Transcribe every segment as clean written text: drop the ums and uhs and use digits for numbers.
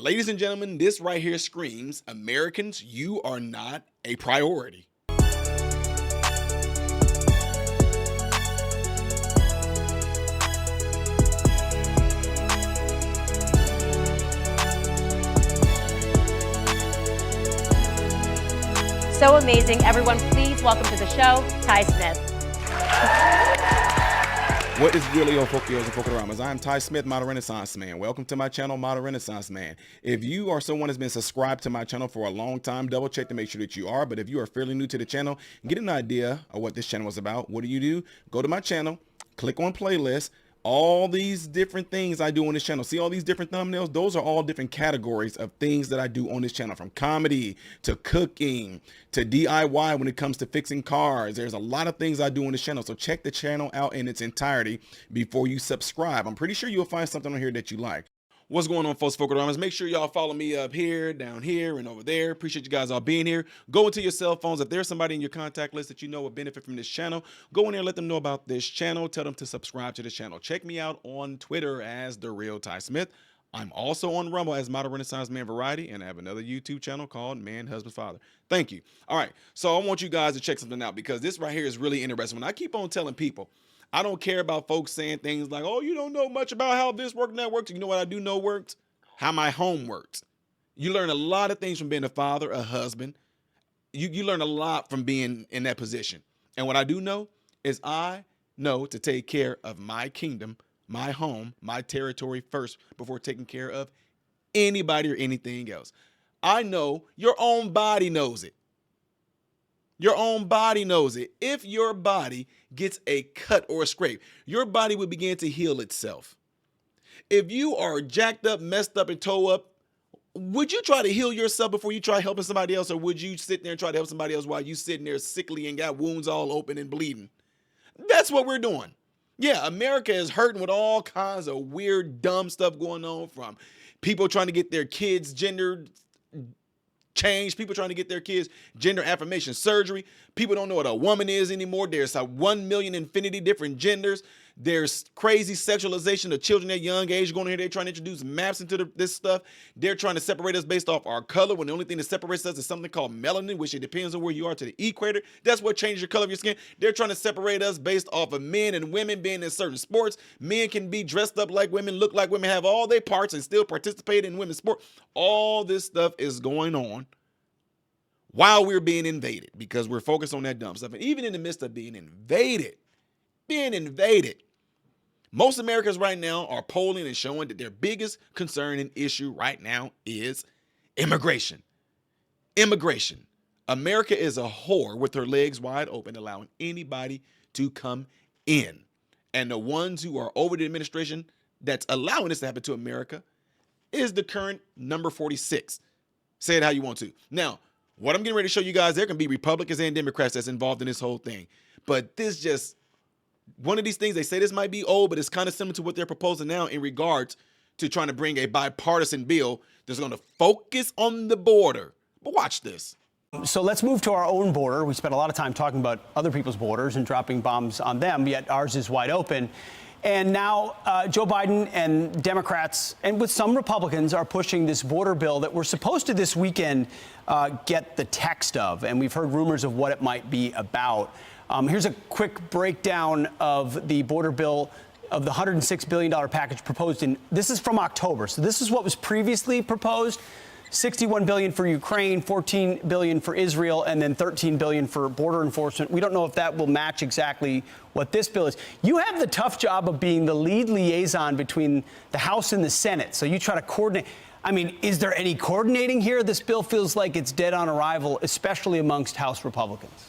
Ladies and gentlemen, this right here screams, Americans, you are not a priority. So amazing. Everyone, please welcome to the show, Ty Smith. What is really your Fokios and Fokaramas? I'm Ty Smith, Model Renaissance Man. Welcome to my channel, Model Renaissance Man. If you are someone that's been subscribed to my channel for a long time, double check to make sure that you are. But if you are fairly new to the channel, get an idea of what this channel is about. What do? Go to my channel, click on playlist. All these different things I do on this channel. See all these different thumbnails? Those are all different categories of things that I do on this channel, from comedy to cooking to DIY when it comes to fixing cars. There's a lot of things I do on this channel. So check the channel out in its entirety before you subscribe. I'm pretty sure you'll find something on here that you like. What's going on, folks? Fokaramas? Make sure y'all follow me up here, down here, and over there. Appreciate you guys all being here. Go into your cell phones. If there's somebody in your contact list that you know would benefit from this channel, go in there and let them know about this channel. Tell them to subscribe to the channel. Check me out on Twitter as The Real Ty Smith. I'm also on Rumble as Model Renaissance Man Variety, and I have another YouTube channel called Man, Husband, Father. Thank you. All right, so I want you guys to check something out, because this right here is really interesting. When I keep on telling people, I don't care about folks saying things like, oh, you don't know much about how this works and that works. You know what I do know works? How my home works. You learn a lot of things from being a father, a husband. You learn a lot from being in that position. And what I do know is I know to take care of my kingdom, my home, my territory first before taking care of anybody or anything else. I know your own body knows it. Your own body knows it. If your body gets a cut or a scrape, your body will begin to heal itself. If you are jacked up, messed up, and toe up, would you try to heal yourself before you try helping somebody else, or would you sit there and try to help somebody else while you sitting there sickly and got wounds all open and bleeding? That's what we're doing. Yeah, America is hurting with all kinds of weird, dumb stuff going on, from people trying to get their kids gender changed, people trying to get their kids gender affirmation surgery. People don't know what a woman is anymore. There's 1 million infinity different genders. There's crazy sexualization of children at young age going on here. They're trying to introduce maps into this stuff. They're trying to separate us based off our color, when the only thing that separates us is something called melanin, which it depends on where you are to the equator. That's what changes your color of your skin. They're trying to separate us based off of men and women being in certain sports. Men can be dressed up like women, look like women, have all their parts, and still participate in women's sport. All this stuff is going on while we're being invaded, because we're focused on that dumb stuff. And even in the midst of being invaded, most Americans right now are polling and showing that their biggest concern and issue right now is immigration. Immigration. America is a whore with her legs wide open, allowing anybody to come in. And the ones who are over the administration that's allowing this to happen to America is the current number 46. Say it how you want to. Now, what I'm getting ready to show you guys, there can be Republicans and Democrats that's involved in this whole thing. But this just, one of these things, they say this might be old, but it's kind of similar to what they're proposing now in regards to trying to bring a bipartisan bill that's going to focus on the border. But watch this. So let's move to our own border. We spent a lot of time talking about other people's borders and dropping bombs on them, yet ours is wide open. And now Joe Biden and Democrats, and with some Republicans, are pushing this border bill that we're supposed to this weekend get the text of. And we've heard rumors of what it might be about. Here's a quick breakdown of the border bill, of the $106 billion package proposed in, this is from October. So this is what was previously proposed. $61 billion for Ukraine, $14 billion for Israel, and then $13 billion for border enforcement. We don't know if that will match exactly what this bill is. You have the tough job of being the lead liaison between the House and the Senate, so you try to coordinate. I mean, is there any coordinating here? This bill feels like it's dead on arrival, especially amongst House Republicans.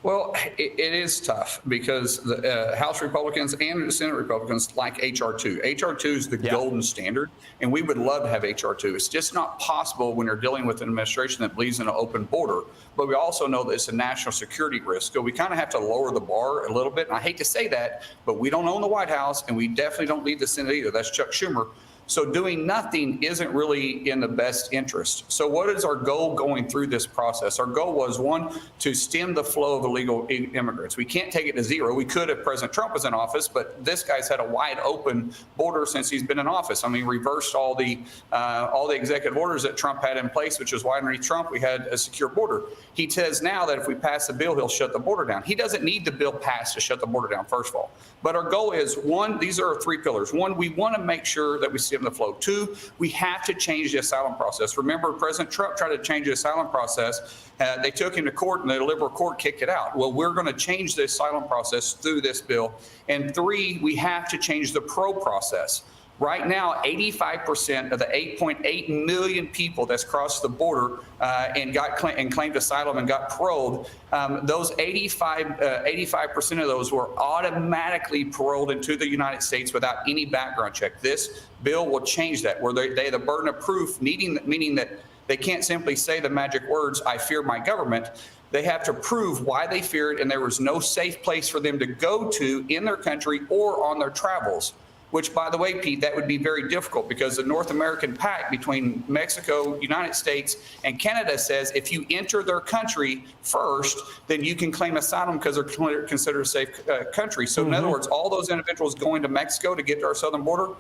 Well, it is tough, because the House Republicans and Senate Republicans like H.R. 2. H.R. 2 is the golden standard, and we would love to have H.R. 2. It's just not possible when you're dealing with an administration that believes in an open border. But we also know that it's a national security risk. So we kind of have to lower the bar a little bit. And I hate to say that, but we don't own the White House, and we definitely don't lead the Senate either. That's Chuck Schumer. So doing nothing isn't really in the best interest. So what is our goal going through this process? Our goal was, one, to stem the flow of illegal immigrants. We can't take it to zero. We could if President Trump was in office, but this guy's had a wide open border since he's been in office. I mean, reversed all the executive orders that Trump had in place, which is why underneath Trump we had a secure border. He says now that if we pass the bill, he'll shut the border down. He doesn't need the bill passed to shut the border down, first of all. But our goal is, one, these are our three pillars. One, we want to make sure that we stem the flow. Two, we have to change the asylum process. Remember, President Trump tried to change the asylum process. They took him to court, and the liberal court kicked it out. Well, we're going to change the asylum process through this bill. And three, we have to change the pro process. Right now, 85% of the 8.8 million people that's crossed the border and claimed asylum and got paroled, those 85% of those were automatically paroled into the United States without any background check. This bill will change that, where they have the burden of proof, meaning that they can't simply say the magic words, "I fear my government." They have to prove why they fear it, and there was no safe place for them to go to in their country or on their travels. Which, by the way, Pete, that would be very difficult, because the North American Pact between Mexico, United States, and Canada says if you enter their country first, then you can claim asylum because they're considered a safe country. So in other words, all those individuals going to Mexico to get to our southern border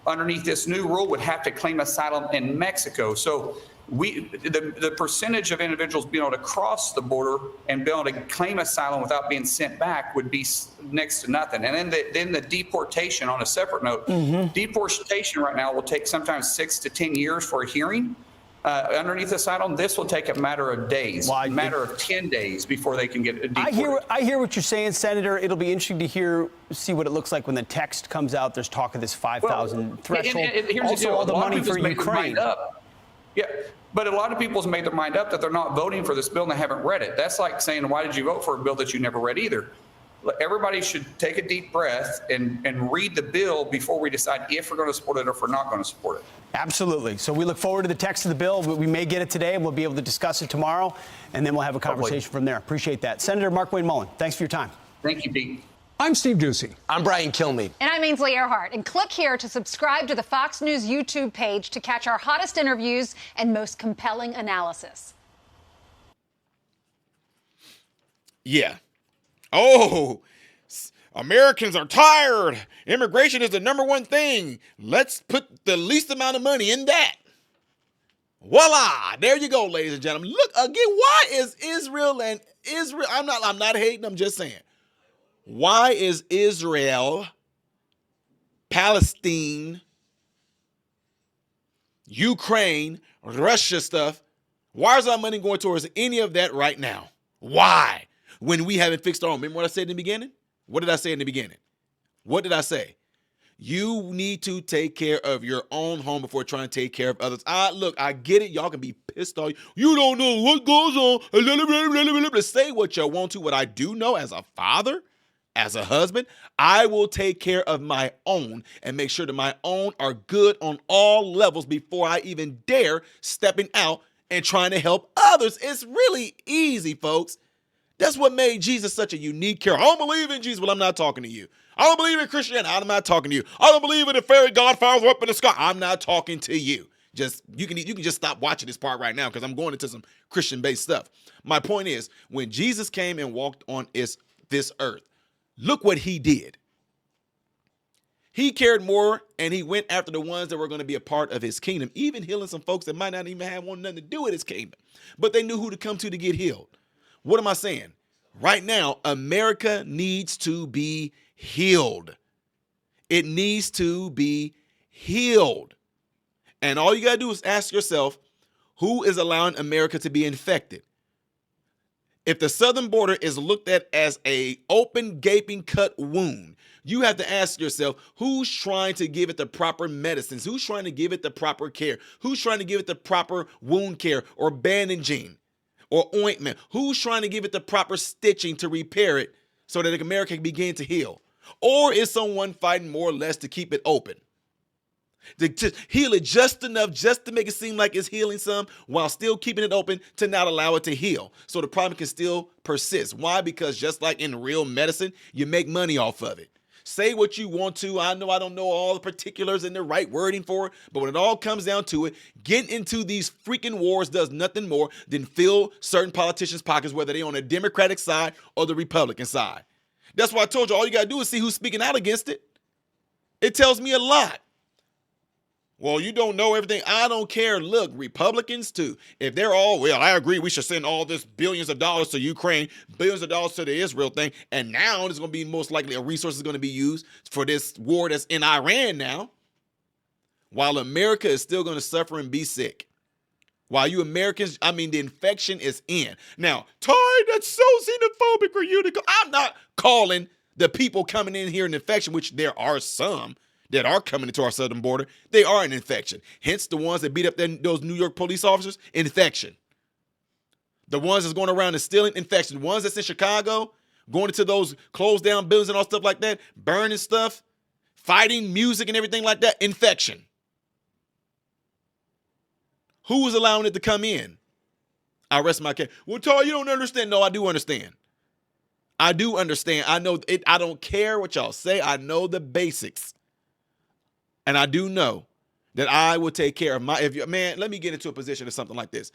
underneath this new rule would have to claim asylum in Mexico. So the percentage of individuals being able to cross the border and be able to claim asylum without being sent back would be next to nothing. And then the deportation, on a separate note, deportation right now will take sometimes 6 to 10 years for a hearing. Underneath asylum, this will take a matter of days, a matter of 10 days before they can get deported. I hear what you're saying, Senator. It'll be interesting to see what it looks like when the text comes out. There's talk of this 5,000 threshold. Here's also, the deal. all the money for Ukraine. Yeah, but a lot of people's made their mind up that they're not voting for this bill and they haven't read it. That's like saying, why did you vote for a bill that you never read either? Everybody should take a deep breath and read the bill before we decide if we're going to support it or if we're not going to support it. Absolutely. So we look forward to the text of the bill. We may get it today. We'll be able to discuss it tomorrow, and then we'll have a conversation from there. Appreciate that. Senator Mark Wayne Mullen, thanks for your time. Thank you, Pete. I'm Steve Doocy. I'm Brian Kilmeade. And I'm Ainsley Earhart. And click here to subscribe to the Fox News YouTube page to catch our hottest interviews and most compelling analysis. Yeah. Oh, Americans are tired. Immigration is the number one thing. Let's put the least amount of money in that. Voila. There you go, ladies and gentlemen. Look, again, why is Israel, I'm not hating, I'm just saying. Why is Israel, Palestine, Ukraine, Russia stuff, why is our money going towards any of that right now? Why? When we haven't fixed our own. Remember what I said in the beginning? What did I say in the beginning? What did I say? You need to take care of your own home before trying to take care of others. Look, I get it. Y'all can be pissed off. You don't know what goes on. Say what you want to. What I do know as a father, as a husband, I will take care of my own and make sure that my own are good on all levels before I even dare stepping out and trying to help others. It's really easy, folks. That's what made Jesus such a unique character. I don't believe in Jesus. Well, I'm not talking to you. I don't believe in Christianity. I'm not talking to you. I don't believe in the fairy godfather up in the sky. I'm not talking to you. You can just stop watching this part right now because I'm going into some Christian-based stuff. My point is, when Jesus came and walked on this earth, look what he did. He cared more, and he went after the ones that were going to be a part of his kingdom, even healing some folks that might not even have nothing to do with his kingdom. But they knew who to come to get healed. What am I saying? Right now, America needs to be healed. It needs to be healed. And all you got to do is ask yourself, who is allowing America to be infected? If the southern border is looked at as an open, gaping, cut wound, you have to ask yourself, who's trying to give it the proper medicines? Who's trying to give it the proper care? Who's trying to give it the proper wound care or bandaging or ointment? Who's trying to give it the proper stitching to repair it so that America can begin to heal? Or is someone fighting more or less to keep it open? To heal it just enough, just to make it seem like it's healing some, while still keeping it open to not allow it to heal. So the problem can still persist. Why? Because just like in real medicine, you make money off of it. say what you want to. I know I don't know all the particulars and the right wording for it, but when it all comes down to it, getting into these freaking wars does nothing more than fill certain politicians' pockets, whether they're on the Democratic side or the Republican side. That's why I told you all you got to do is see who's speaking out against it. It tells me a lot. Well, you don't know everything. I don't care. Look, Republicans too. If they're all, well, I agree we should send all this billions of dollars to Ukraine, billions of dollars to the Israel thing, and now it's going to be most likely a resource is going to be used for this war that's in Iran now, while America is still going to suffer and be sick. While you Americans, I mean, the infection is in. Now, Ty, that's so xenophobic for you to go. I'm not calling the people coming in here an infection, which there are some that are coming into our southern border. They are an infection. Hence, the ones that beat up those New York police officers, infection. The ones that's going around and stealing, infection. The ones that's in Chicago, going into those closed down buildings and all stuff like that, burning stuff, fighting, music and everything like that, infection. Who was allowing it to come in? I rest my case. Well, Ty, you don't understand. No, I do understand. I do understand. I know it. I don't care what y'all say. I know the basics. And I do know that I will take care of man, let me get into a position of something like this.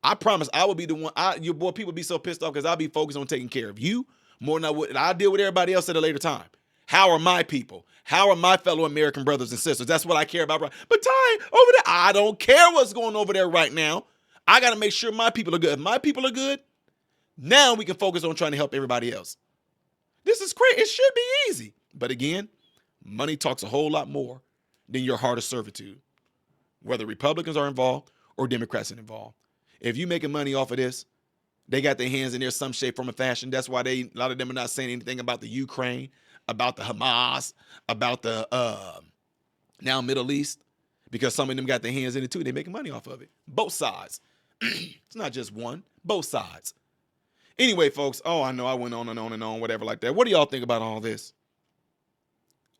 I promise I will be the one. Your boy, people be so pissed off because I'll be focused on taking care of you more than I would. I'll deal with everybody else at a later time. How are my people? How are my fellow American brothers and sisters? That's what I care about. But Ty, over there, I don't care what's going over there right now. I got to make sure my people are good. If my people are good, now we can focus on trying to help everybody else. This is great. It should be easy. But again, money talks a whole lot more than your heart of servitude, whether Republicans are involved or Democrats are involved. If you're making money off of this, they got their hands in there some shape, form, or fashion. That's why a lot of them are not saying anything about the Ukraine, about the Hamas, about the now Middle East, because some of them got their hands in it too. They're making money off of it. Both sides. It's not just one, both sides. Anyway, folks, I know I went on and on and on, whatever like that. What do y'all think about all this?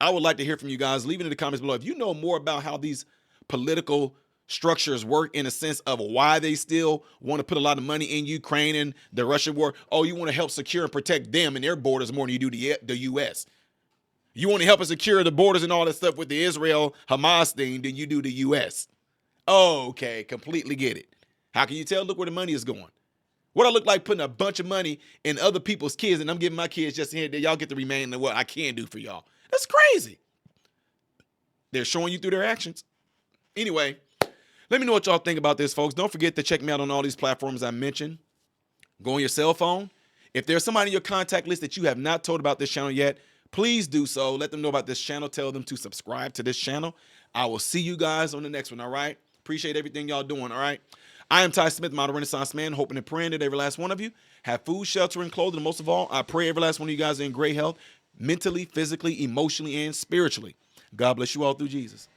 I would like to hear from you guys. Leave it in the comments below. If you know more about how these political structures work in a sense of why they still want to put a lot of money in Ukraine and the Russian war. Oh, you want to help secure and protect them and their borders more than you do the U.S. You want to help us secure the borders and all that stuff with the Israel-Hamas thing than you do the U.S. Oh, okay, completely get it. How can you tell? Look where the money is going. What I look like putting a bunch of money in other people's kids and I'm giving my kids just here that y'all get to remain in what I can do for y'all. That's crazy. They're showing you through their actions. Anyway, let me know what y'all think about this, folks. Don't forget to check me out on all these platforms I mentioned. Go on your cell phone. If there's somebody in your contact list that you have not told about this channel yet, please do so. Let them know about this channel. Tell them to subscribe to this channel. I will see you guys on the next one, all right? Appreciate everything y'all doing, all right? I am Ty Smith, model Renaissance man, hoping and praying that every last one of you have food, shelter, and clothing. And most of all, I pray every last one of you guys are in great health, mentally, physically, emotionally, and spiritually. God bless you all through Jesus.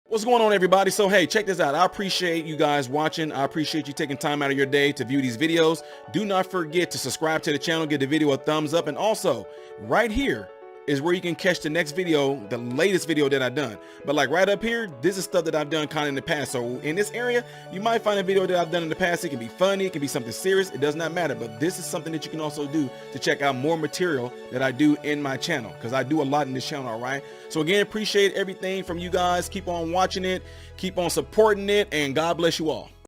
What's going on, everybody? So, hey, check this out. I appreciate you guys watching. I appreciate you taking time out of your day to view these videos. Do not forget to subscribe to the channel, give the video a thumbs up, and also right here is where you can catch the next video, the latest video that I've done. But like right up here, this is stuff that I've done kind of in the past. So in this area, you might find a video that I've done in the past. It can be funny, it can be something serious. It does not matter. But this is something that you can also do to check out more material that I do in my channel, because I do a lot in this channel, all right? So again, appreciate everything from you guys. Keep on watching it, keep on supporting it, and God bless you all.